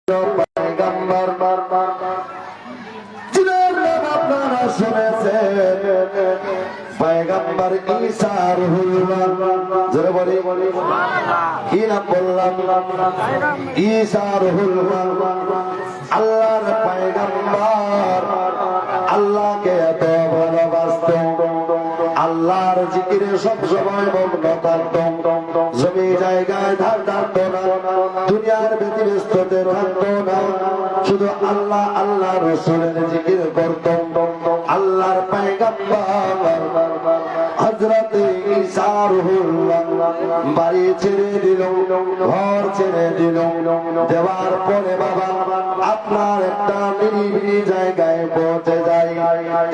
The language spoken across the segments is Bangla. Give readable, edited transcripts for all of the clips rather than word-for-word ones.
পয়গম্বর জিনার নাম আপনারা শুনেছেন, পয়গম্বর ঈসা রুহুল্লাহ। জোরে বলি কি নাম বললাম? ঈসা রুহুল্লাহ, আল্লাহর পয়গম্বর। আল্লাহকে এত ভালোবাসত, আল্লাহর জিকিরে সব সময় মগ্ন থাকত, জমি জায়গায় ধার ধারত না, দুনিয়ার ব্যতিব্যস্ততে থাকত না, শুধু আল্লাহ আল্লাহ রাসূলের জিকির করত। আল্লাহর পয়গম্বর হযরত ঈসা রুহুল্লাহ বাড়ি ছেড়ে দিল, ঘর ছেড়ে দিল, দেওয়ার পরে বাবা আপনার একটা নিরিবিলি জায়গায় পৌঁছে যায়।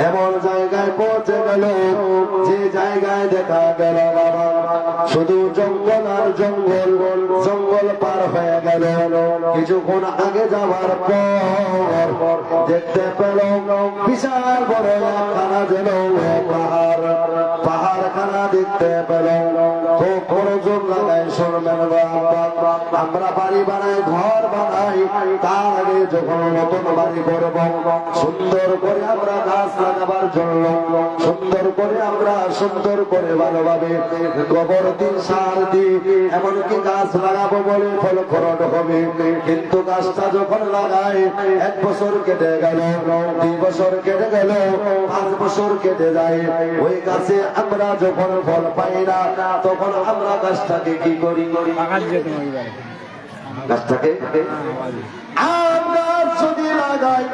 এমন জায়গায় পৌঁছে গেল যে জায়গায় দেখা গেল বাবা শুধু জঙ্গল আর জঙ্গল, জঙ্গল পার হয়ে গেল। কিছুক্ষণ আগে যাওয়ার পর দেখতে পেল বিশাল বড় একখানা যেন পাহাড়, পাহাড় খানা দেখতে পেল। খুব মনোযোগ লাগায় শুনবেন বাবা, আমরা বাড়ি বানাই, ঘর বানাই, তার আগে যখন নতুন বাড়ি করব সুন্দর করে আমরা গাছ লাগাবার জন্য সুন্দর করে আমরা সুন্দর করে ভালোভাবে গোবর দিই, সার দিই, এমনকি গাছ লাগাবো বলে ফল ফলন হবে। কিন্তু গাছটা যখন লাগাই 1 বছর কেটে গেল, 2 বছর কেটে গেল, 5 বছর কেটে যায়, ওই গাছে আমরা যখন ফল পাই না তখন আমরা গাছটাকে কি করি? গাছটাকে আমরা যদি লাগাই,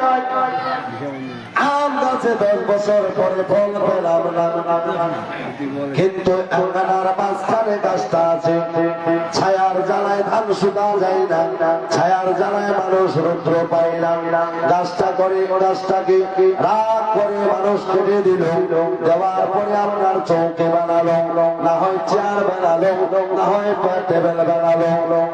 আম গাছে 10 বছর পরে ফল পেলাম না, কিন্তু এখানার মাঝখানে গাছটা আছে, ছায়ার জ্বালায় ধান শুকা যায় না, ছায়ার জ্বালায় মানুষ রৌদ্র পায় না। গাছটা করে গাছটাকে রাগ করে মানুষ কেটে দিল, দেওয়ার পরে আপনার চৌকি বানালো, না হয় চেয়ার বানালো, না হয় টেবিল বানালো,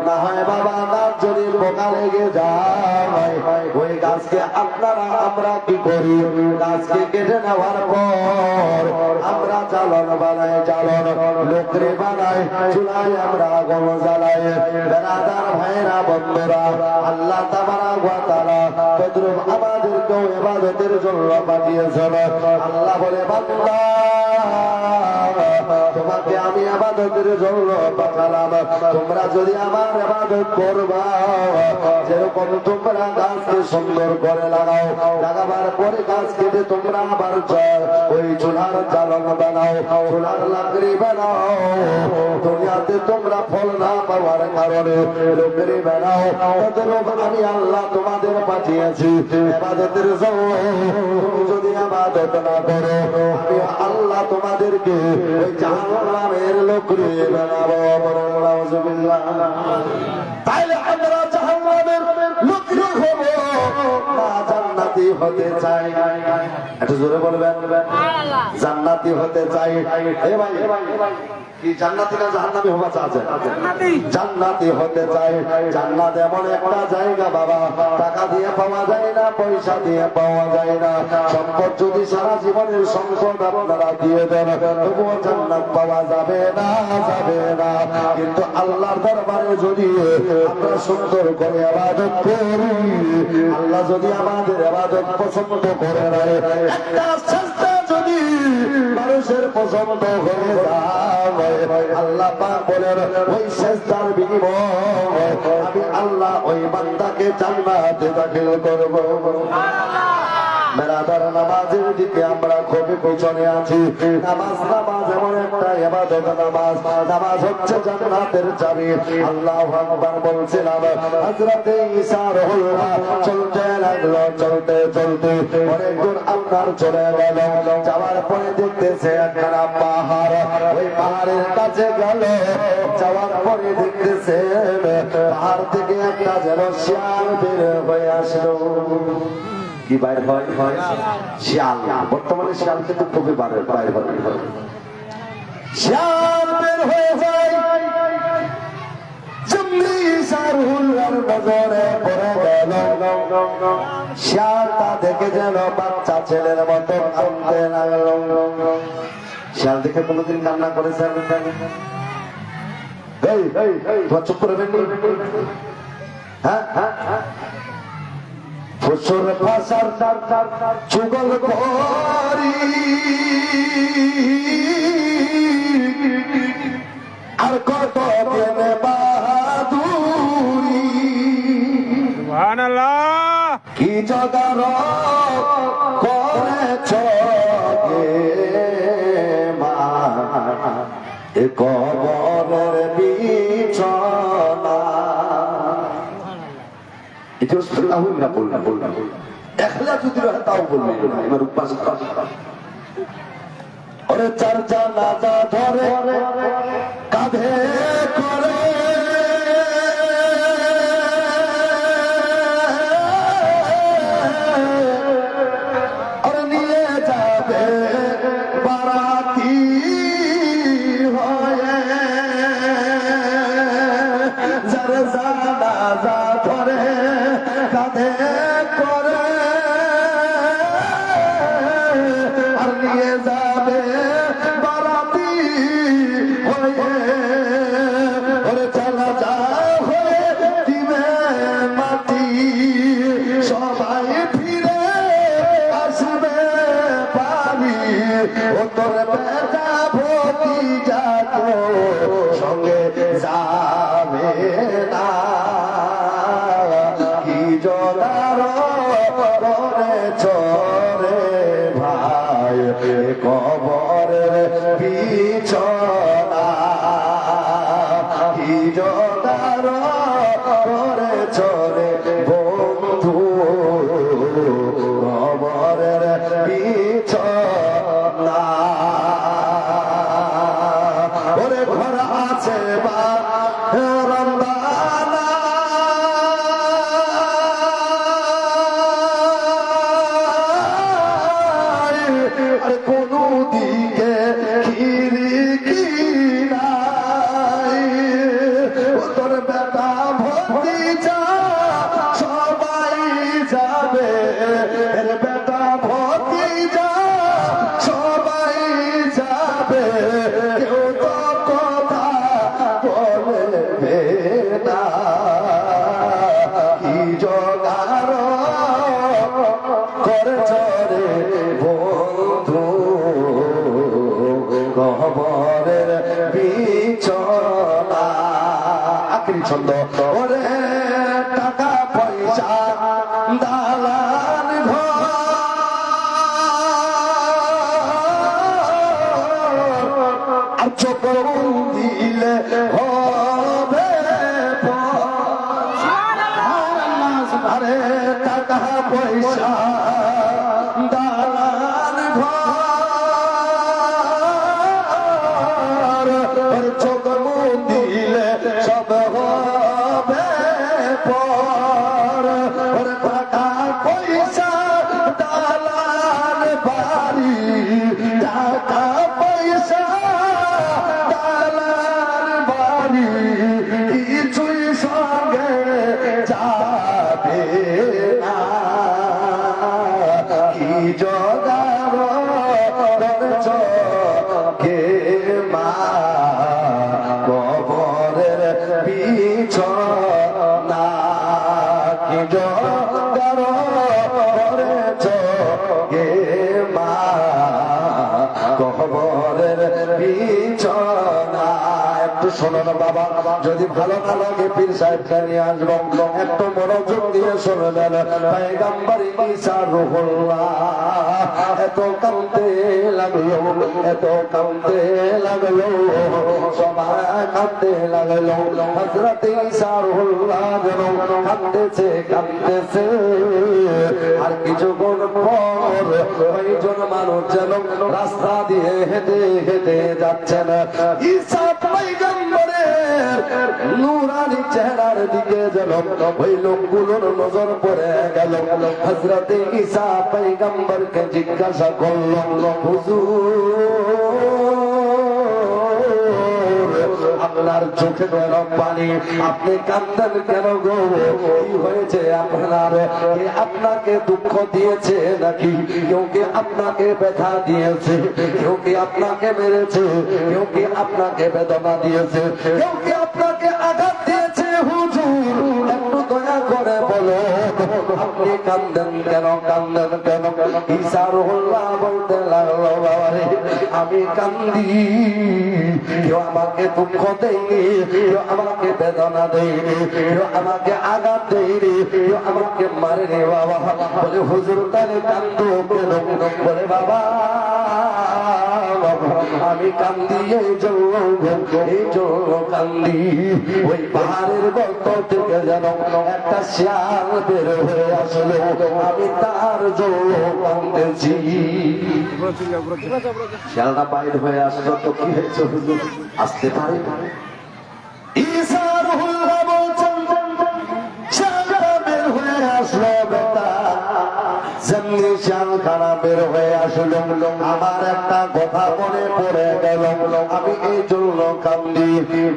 না হয় বাবা গাছ যদি পোকা লেগে যায় ওই গাছকে আপনারা আমরা কি করি? গাছকে কেটে নেওয়ার পর আমরা জ্বালন বানাই, জ্বালন লোকরে বানাই, চুলায় আমরা আগুন জ্বালাই। বেরাদার ভাইরা বন্ধুরা, আল্লাহ তাবারাক ওয়া তাআলা তদ্রুপ আমাদেরকেও ইবাদতের জন্য পাঠিয়েছেন। আল্লাহ বলে বান্দা তোমাকে আমি ইবাদতের জন্য পাঠালাম, তোমরা যদি আমার ইবাদত করবা যেরকম তোমরা গাছকে সুন্দর করে লাগাও, লাগাবার পরে গাছ কেটে তোমরা আবার ওই চুলার জ্বালন বানাও, চুলার লাকড়ি বানাও, দুনিয়াতে তোমরা ফল না পাওয়ার কারণে লাকড়ি বানাও, ততরূপ আমি আল্লাহ তোমাদের পাঠিয়েছি ইবাদতের জন্য। তুমি যদি ইবাদত না করো আমি আল্লাহ তোমাদেরকে ওই জাহান্নামের লাকড়ি বানাবো। নাউযুবিল্লাহ। তাইলে আমরা জাহান্নামের লাকড়ি হব না জান্নাতি হতে চাই? একটু জোরে বলবেন, জান্নাতি হতে চাই। এ ভাই কি জান্নাতি না জাহান্নামী হওয়া চাচ্ছে? জান্নাতি হতে চাই। জান্নাত এমন একটা জায়গা বাবা, টাকা দিয়ে পাওয়া যায় না, পয়সা দিয়ে পাওয়া যায় না, সম্পদ যদি সারা জীবনের সম্পদ আপনারা দিয়ে দেন তবুও জান্নাত পাওয়া যাবে না, যাবে না। কিন্তু আল্লাহর দরবারে যদি আমরা সুন্দর করে ইবাদত করি, আল্লাহ যদি আমাদের ইবাদত পছন্দ করে নেয়, একটা সাজদা যদি মানুষের পছন্দ হয়ে যায়, আল্লাহ পাক বলেন ওই সিজদার বিনিময়ে আমি আল্লাহ ওই বান্দাকে জান্নাতে দাখিল করব। বেরাদার নামাজের দিকে আমরা খুবই পিছনে আছি। নামাজ এমন একটা ইবাদত, নামাজ হচ্ছে জান্নাতের চাবি। আল্লাহু আকবার বলছিলাম, হযরত ঈসা রুহুল্লাহ চলতে লাগলো, চলতে চলতে অনেক দূর আপনার চলে গেল, যাওয়ার পরে দেখতেছে একটা পাহাড়, ওই পাহাড়ের কাছে গেল, যাওয়ার পরে দেখতেছে পাহাড় থেকে একটা যেন শিয়াল বের হয়ে আসলো। কি বাইর হয়? শিয়াল। বর্তমানে শিয়াল কিন্তু খুবই বাইর হয়। শিয়াল বের হয়ে যায়, নজরে পড়ে গেল। শিয়ালটা দেখে যেন বাচ্চা ছেলের মতো কাঁদতে লাগলো। শিয়াল দেখে কোনোদিন কান্না করেছেন? চুপ করে হ্যাঁ, ফুসুর ফাসার যুগল করি আর কত কেনে বাহাদুরি সুবহানাল্লাহ কি জগার করেছ গে মা এ কবরের বিছানা এটা আল্লাহু না বললাম একলা যদি রহে তাও বলবো আমার উপাস ওরে চার জানাজা ধরে কাঁধে করে ওরে নিয়ে যাবে বারাতি হয়ে যার জানাজা ধরে কাঁধে করে আর নিয়ে যাবে বারাতি হয়ে ওরে চালা যা হয়ে দিবে মাটি সবাই ফিরে আসবে পানি ও তোর বেটা ভতি যাতো সঙ্গে যাবে না কি জোগার করেছ রে ভাই কবরের বিছানা কি জোগার করেছ রে বন্ধু কবরের বিছানা ওরে ঘর আছে বা রমদানা আর কোন দিকে খিড়কি নাই ও তোর বেটা ভর্তি যা সবাই যাবে এর বেটা ভর্তি যা সবাই যাবে কেউ তো কথা বলবে না কি জোগাড় করেছ রে বন্ধু কবরের বিছানা আখরি ছন্দ ওরে টাকা পয়সা দালান ঘর আর চোখ দিলে হবে আরে টাকা পয়সা দালান ঘর চোখ দিলে সব হবে পর টাকা পয়সা দালান বাড়ি টাকা পয়সা দালান বাড়ি কিছুই সঙ্গে যাবে না কি জোগাড় করেছ কে মা কবরের বিছানা কি জোগাড় করেছ কে মা কবরের বিছানা একটু শোনো না বাবা যদি ভালো না লাগে পীর সাহেবকে নিয়ে আসবো একটু মনোযোগ দিয়ে শুনবেন পয়গম্বর ঈসা রুহুল্লাহ এত কাঁদতে লাগলো এত কাঁদতে লাগলো সবাই কাঁদতে লাগলো হযরত ঈসা রুহুল্লাহ যেন কাঁদতেছে কাঁদতেছে আর কিছুক্ষণ পর ওইজন মানুষ যেন রাস্তা দিয়ে হেঁটে হেঁটে যাচ্ছেন ঈসা পয়গম্বরের নূরানি চেহারার দিকে যেন ওই লোকগুলোর নজর পড়ে গেল হযরত ঈসা পয়গম্বরকে জিজ্ঞাসা করলো হুজুর আপনার চোখে গরম পানি আপনি কাঁদতেন কেন গো কি হয়েছে আপনার কে আপনাকে দুঃখ দিয়েছে নাকি কেউ কি আপনাকে ব্যথা দিয়েছে কেউ কি আপনাকে মেরেছে কেউ কি আপনাকে বেদনা দিয়েছে কেউ কি আপনাকে আঘাত দিয়েছে হুজুর একটু দয়া করে বলো আপনি কান্দেন কেন, কান্দেন কেন? ঈসা রুহুল্লাহ বলতে লাগলো, বাবা রে আমি কান্দি, কেউ আমাকে দুঃখ দেয়নি, কেউ আমাকে বেদনা দেয়নি, কেউ আমাকে আঘাত দেয়নি, কেউ আমাকে মারেনি বাবা। বলে হুজুর তাহলে কান্দো কেন? বলে বাবা আমি কান্দি এই জন্য কান্দি, ওই পাহাড়ের গর্ত থেকে যেন একটা শিয়াল বের হয়ে আসলো, আমি তার জন্য কান্দেছি। শিয়ালটা বাইর হয়ে আসলো তো কি হয়েছে হুজুর? আসতে পারে? ঈসা রুহুল্লাহ বলছেন শিয়ালটা বের হয়ে আসলো বেটা, যেমনি শিয়ালখানা বের হয়ে আসলো আমার একটা কথা মনে পড়ে গেল, আমি এই জন্য কান্দি।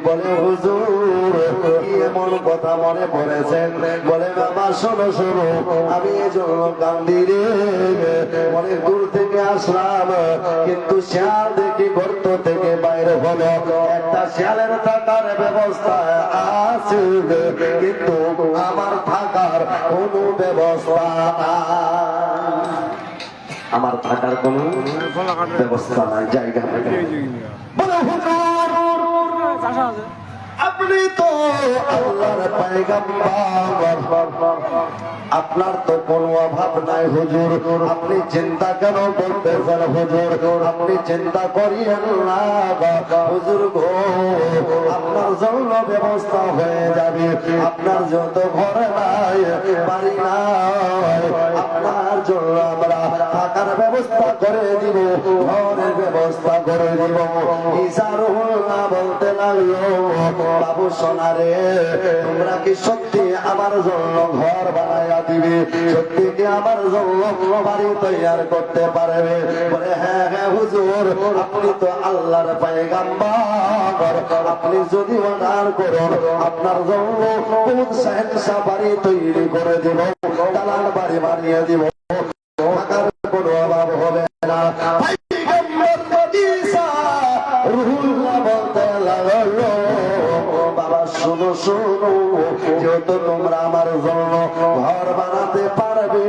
বলে হুজুর কি এমন কথা মনে পড়েছেন? বলে বাবা শোনো শোনো, আমি এই জন্য কান্দি রে, অনেক দূর থেকে আসলাম কিন্তু শিয়াল দেখি গর্ত থেকে বাইরে হলো, একটা শিয়ালের থাকার ব্যবস্থা আছে কিন্তু আমার থাকার কোনো ব্যবস্থা নাই, আমার থাকার কোন ব্যবস্থা নাই, জায়গা নাই। বলে হুজুর আপনি তো আল্লাহর পয়গম্বর, আপনার তো কোনো অভাব নাই হুজুর, আপনি চিন্তা কেন করতেছেন হুজুর? আপনি চিন্তা করিয়েন না হুজুর গো, আপনার জন্য ব্যবস্থা হয়ে যাবে। আপনার যত ঘর নাই বাড়ি নাই, আপনার জন্য আমরা থাকার ব্যবস্থা করে দিব, ঘরের ব্যবস্থা করে দিব। ঈসা রুহুল্লাহ বলতে লাগলো, বাবু সোনারে তোমরা কি সত্যি আমার জন্য ঘর বানাইয়া দিবে? সত্যি কি আমার জন্য বাড়ি তৈরি করতে পারবে? বলে হ্যাঁ হ্যাঁ হুজুর, আপনি তো আল্লাহর পয়গম্বর, আপনি যদি অর্ডার করুন আপনার জন্য শাহেনশাহ বাড়ি তৈরি করে দিব, দালান বাড়ি বানিয়ে দিব, থাকার কোনো অভাব হবে না। ঈসা রুহুল্লাহ বলতে লাগলো, বাবা শোনো শোনো, যেহেতু তোমরা আমার জন্য ঘর বানাতে পারবে,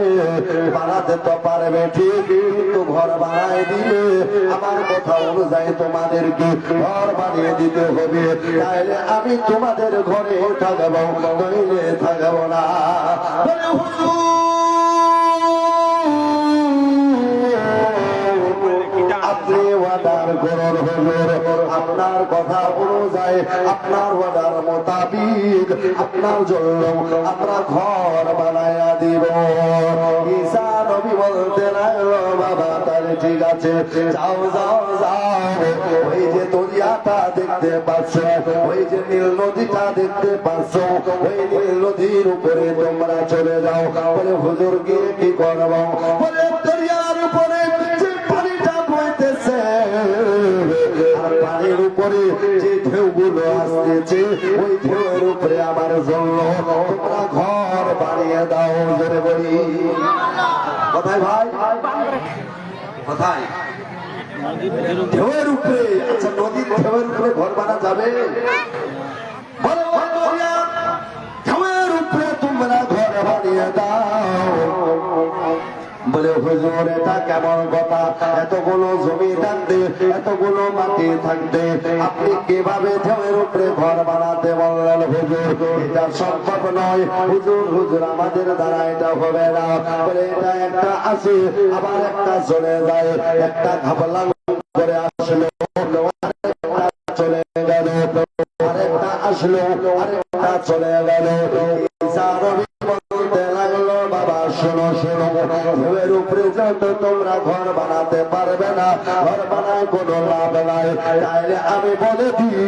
বানাতে তো পারবে ঠিক, কিন্তু ঘর বানায় দিলে আমার কথা অনুযায়ী তোমাদেরকে ঘর বানিয়ে দিতে হবে, তাইলে আমি তোমাদের ঘরে থাকবো, নইলে থাকবো না। বলে হুজুর আপনি ওয়াদার করুন হুজুর, আপনার কথা অনুযায়ী আপনার ওয়াদার মোতাবিক আপনার জন্য আমরা ঘর বানায়া দিব। ঈসা নবী বলতে লাগলো, বাবা তাহলে ঠিক আছে, যাও যাও যাও, ওই যে দরিয়াটা দেখতে পাচ্ছ, ওই যে নীল নদীটা দেখতে পাচ্ছ, ওই নীল নদীর উপরে তোমরা চলে যাও। বলে হুজুর গিয়ে কি করবো? বলে দরিয়ার উপরে আর পানির উপরে যে ঢেউগুলো আসতেছে ওই ঢেউয়ের উপরে আমার জন্য তোমরা ঘর বানিয়ে দাও। জোরে বলি কোথায় ভাই, কোথায়? ঢেউয়ের উপরে। আচ্ছা নদীর ঢেউয়ের উপরে ঘর বানা যাবে? বলো ঢেউয়ের উপরে তোমরা ঘর বানিয়ে দাও। বলে হুজুর এটা কেমন কথা? এতগুলো জমি থাকতে, এতগুলো মাটি থাকতে আপনি কিভাবে ঢেউয়ের উপরে ঘর বানাতে বললেন হুজুর? এটা সম্ভব নয় হুজুর, হুজুর আমাদের দ্বারা এটা হবে না। বলে এটা একটা আছে আবার একটা চলে যায়, একটা ঘাবলাং করে আসলো আরেকটা চলে গেল, আরেকটা আসলো আরেকটা চলে গেল। ঈসা নবী বলতে লাগলো, বাবা শোনো শোনো, ঢেউয়ের উপরে যত তোমরা ঘর বানাতে পারবে না, ঘর বানায় কোনো লাভ নাই। তাইলে আমি বলে দিই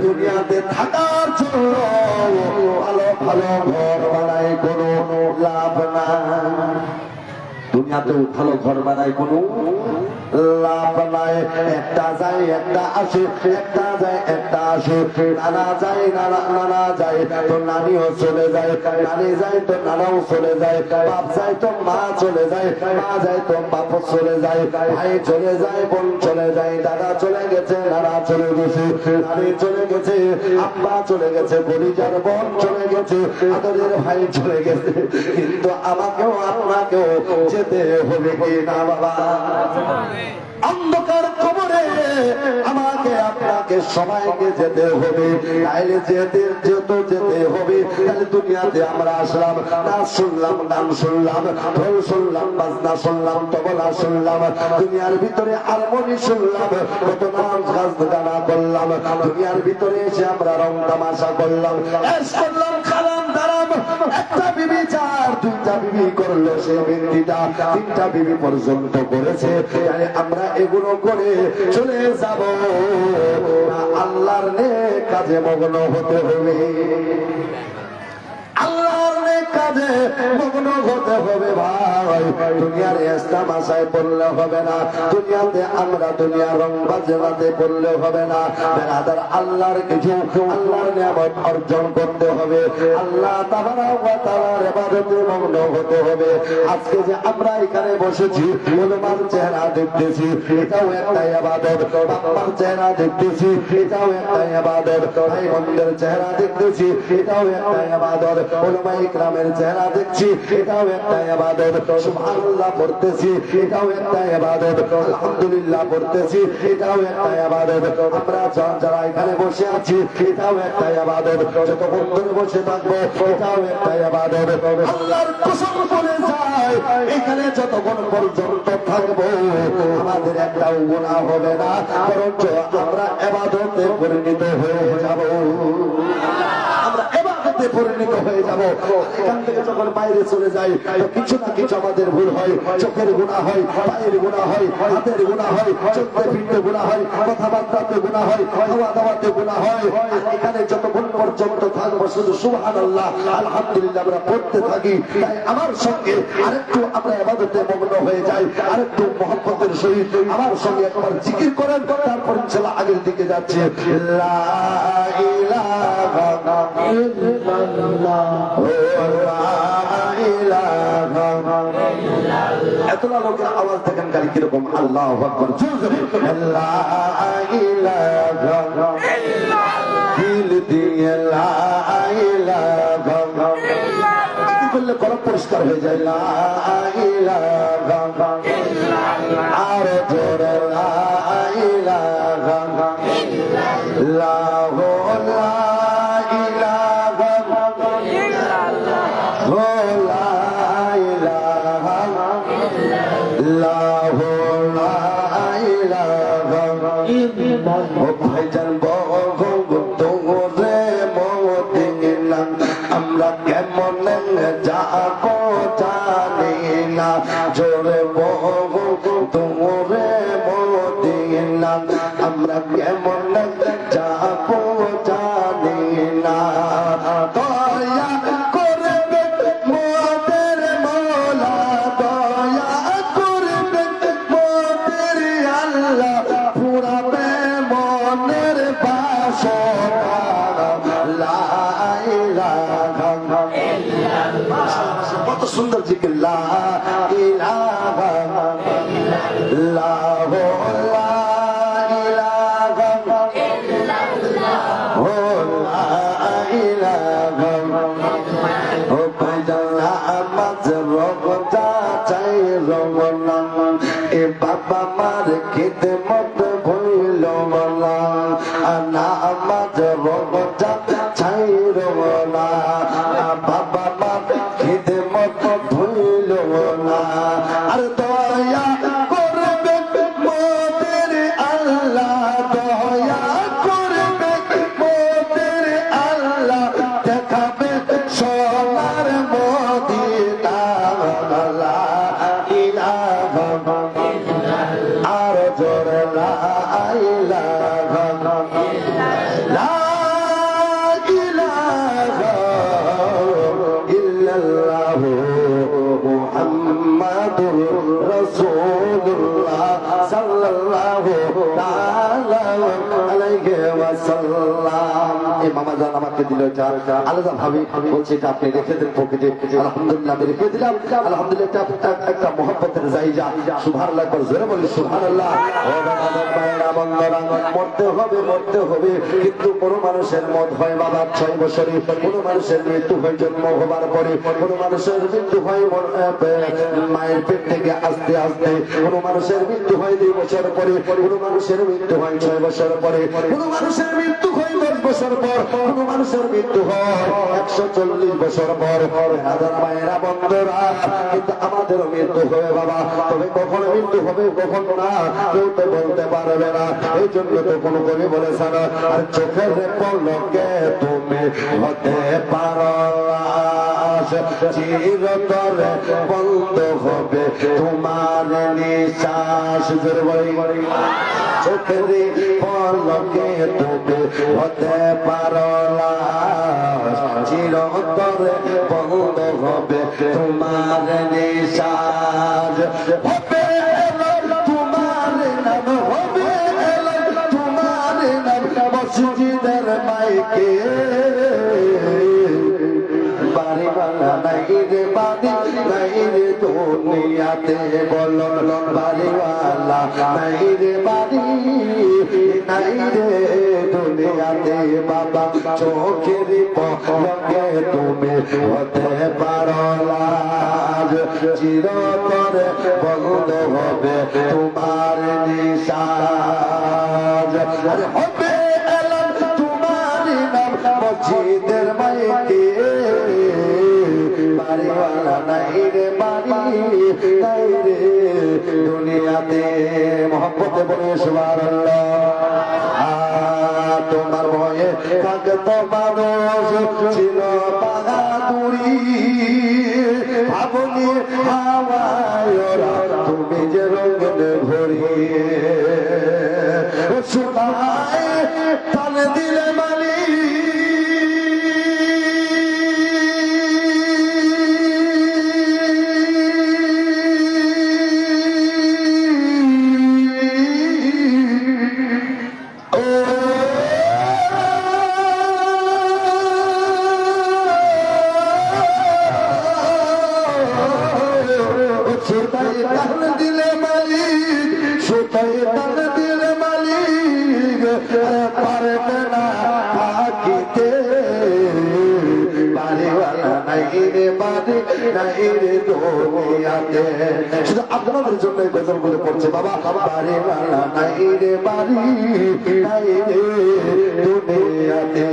দুনিয়াতে থাকার জন্য ভালো ভালো ঘর বানায় কোনো লাভ নাই। দুনিয়াতেও ভালো ঘর বানায় কোনো লাভ নাই। একটা যায় একটা আসে, একটা যায় একটা আসে। নানা যায় নানা যায় তো নানিও চলে যায়, নানি যায় তো নানাও চলে যায়, বাপ যায় তো মা চলে যায়, মা যায় তো বাপ চলে যায়, ভাই চলে যায়, বোন চলে যায়, দাদা চলে গেছে, নানা চলে গেছে, নানি চলে গেছে, আব্বা চলে গেছে, পরিবার বোন চলে গেছে, আদরের ভাই চলে গেছে। কিন্তু আমাকেও আপনাকেও যেতে হবে কি না বাবা? অন্ধকার কবরে আমাকে আপনাকে সবাইকে যেতে হবে। তাইলে যেতে হবে। তাহলে দুনিয়াতে আমরা আসলাম, নাচ শুনলাম, গান শুনলাম, ঢোল শুনলাম, বাজনা শুনলাম, তবলা শুনলাম, দুনিয়ার ভিতরে হারমোনি শুনলাম, কত নাচ গানা করলাম, দুনিয়ার ভিতরে এসে আমরা রং তামাশা করলাম, করলাম, খালাম, দাঁড়াম। একটা বিবি চার দুইটা বিবি করলো, সে ব্যক্তিটা তিনটা বিবি পর্যন্ত করেছে। তাহলে আমরা এগুলো করে চলে যাব না আল্লাহর নেক কাজে মগ্ন হতে হবে? আল্লাহর নেক কাজে মগ্ন হতে হবে ভাই। দুনিয়ার ইসলাম আশায় পড়লে হবে না, দুনিয়াতে আমরা দুনিয়ার রং বাজনাতে পড়লে হবে না। বেরাদার আল্লাহর কিছু আল্লাহর নিয়ামত অর্জন করতে হবে, আল্লাহ তাবারক ওয়া তাআলার ইবাদতে মগ্ন হতে হবে। আজকে যে আমরা এখানে বসেছি, ওলমার চেহারা দেখতেছি, এটাও একটা ইবাদত। বাবার চেহারা দেখতেছি, এটাও একটা ইবাদত। ভাই বোনদের চেহারা দেখতেছি, এটাও একটা ইবাদত। উলামায়ে ইকরামের চেহারা দেখছি, এটাও একটা ইবাদত। সুবহানাল্লাহ পড়তেছি, এটাও একটা ইবাদত। আলহামদুলিল্লাহ পড়তেছি, এটাও একটা ইবাদত। আমরা যারা এখানে বসে আছি, এটাও একটা ইবাদত। যতক্ষণ ধরে বসে থাকবো, এটাও একটা ইবাদত। আল্লাহর কসম করে যায়, এখানে যতক্ষণ পর্যন্ত থাকবো আমাদের একটাও গুনাহ হবে না, বরঞ্চ আমরা ইবাদতে পরিণত হয়ে যাব। আমরা ইবাদতে পরিণত হয়ে যাব। এখান থেকে যখন বাইরে চলে যাই তো কিছু না কিছু আমাদের ভুল হয়, চোখের গুনাহ হয়, পায়ের গুনাহ হয়, হাতের গুনাহ হয়, চলতে ফিরতে গুনাহ হয়, কথাবার্তাতে গুনাহ হয়, খাওয়া দাওয়াতে গুনাহ হয়। এখানে যতক্ষণ পর্যন্ত থাকবো শুধু সুবহানাল্লাহ আলহামদুলিল্লাহ আমরা পড়তে থাকি। তাই আমার সঙ্গে আরেকটু আমরা ইবাদতে মগ্ন হয়ে যাই, আরেকটু মহব্বতের সহিত আমার সঙ্গে একবার জিকির করেন, তারপর ইনশাআল্লাহ আগের দিকে যাচ্ছে। লা ইলাহা ইল্লাল্লাহ, এতটা লোকের আওয়াজ দেখেন গাড়ি কিরকম। আল্লাহু আকবার, লা ইলাহা দিল দিয়ে লা ইলাহা কি করলে কলব পরিষ্কার হয়ে যায়। লা ইলাহা আর জোরে লা ইলাহা ইল্লাল্লাহ, লা আমরা কেমন যাবো জানি না, জোরে বহু তোরে মদিনা আমরা কেমন যাবো জানি না। দয়া করবে মোদের মওলা, দয়া করবে মোদের আল্লাহ, পুরাবে মনের বাসনা। লা ইলাহা ইল্লাল্লাহ, কত সুন্দর জিকির। লা ইলাহা ইল্লাল্লাহ, লা ইলাহা ইল্লাল্লাহ, লা ইলাহা ও ভাইজানা আমাজ রোজা চাই রমনা, এ বাবা মার খিদমত ভুল না, আনা আমাজ রোজা চাই রমনা, বাবা মার খিদমত ভুল না। আর দয়া করবে মোদের আল্লাহ, দয়া করবে মোদের আল্লাহ, দেখাবে সোনার মদিনা। লা ইলাহা ইল্লাল্লাহ, আর জোরে লা ইলাহা লা ইলাহা ইল্লাল্লাহ মুহাম্মাদুর রাসূলুল্লাহ সাল্লাল্লাহু তাআলা আলাইহি ওয়াসাল্লাম। এই মামা জান আমাকে দিল যা আলাদা ভাবে বলছে এটা আপনি রেখে দেন পকেটে। আলহামদুলিল্লাহ আমি রেখে দিলাম। আলহামদুলিল্লাহ একটা মহব্বতের জায়গা। সুবহানাল্লাহ করে জোরে বলি সুবহানাল্লাহ। ও বাবা ভাইরা বন্ধুরা, মরতে হবে কিন্তু কোন মানুষের মত হয় বাবা 6 বছরে, কোন মানুষের মৃত্যু হয় জন্ম হবার পরে, কোন মানুষের মৃত্যু হয় মায়ের পেট থেকে আস্তে আস্তে, কোন মানুষের মৃত্যু হয় 2 বছর পরে, কোন মানুষের মৃত্যু হয় 6 বছর পরে, কোন মানুষের মৃত্যু হয় 10 বছর পর, কোন মানুষের মৃত্যু হয় 140 বছর পর। হাজার মায়েরা বন্ধুরা, কিন্তু আমাদের মৃত্যু হবে বাবা, তবে কখন মৃত্যু হবে কখন না কেউ তো বলতে পারবে না। এই জন্য তো কোন কবি বলেছেন, আর চোখের পলকে তুমি হতে পারো চিরতরে বন্ধ হবে তোমার নিঃশ্বাস। চোখের পলকে তুমি হতে পারো চিরতরে বন্ধ হবে তোমার নিঃশ্বাস। হবে তোমার নাম, হবে তোমার নাম মসজিদের মাইকে। বাড়ি বাংলা নাই রে বাড়ি নাই রে দুনিয়াতে, বলো বাড়িওয়ালা নাই রে বাড়ি নাই রে দুনিয়াতে। বাবা চোখের পলকে তুমি হতে পারো লাজ, চিরতরে বন্ধ হবে তোমার নিঃশ্বাস। হবে এলাম তোমার নাম মসজিদের মাইকে। বাড়িওয়ালা নাই রে বাড়ি নাই রে দুনিয়াতে। মহব্বতে বলে সুবহানাল্লাহ। তোমার ভয়ে থাকতো মানুষ ছিল বাহাদুরি, ভাবনি হাওয়ায় ওরা তুমি যে রঙের ঘড়ি। সুতায় টান দিলে মালি দিলে মালিক, সুতাই টান দিলে মালিক পারবে না থাকিতে। বাড়িওয়ালা নাই রে বাড়ি নাই রে দুনিয়াতে। শুধু আপনাদের জন্য গজল বলে পড়ছে বাবা। বাড়িওয়ালা নাই রে বাড়ি নাই রে দুনিয়াতে।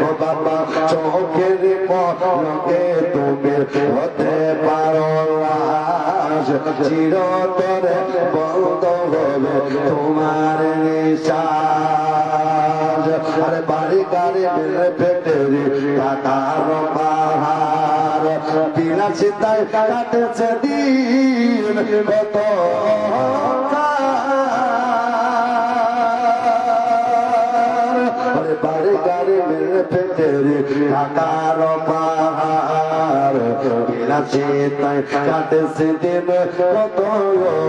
ও বাবা চোখের পলকে তুমি হতে পারো লাশ, চিরতরে বন্ধ হবে তোমার নিঃশ্বাস। আরে বাড়ি গাড়ি মেলে পেটের টাকার পাহাড়, বিনা চিন্তায় কাটেছে দিন কত। বাড়ি গাড়ি মেলে পেটের টাকার পাহাড়, বিনা চিন্তায় কাটেছে দিন কত।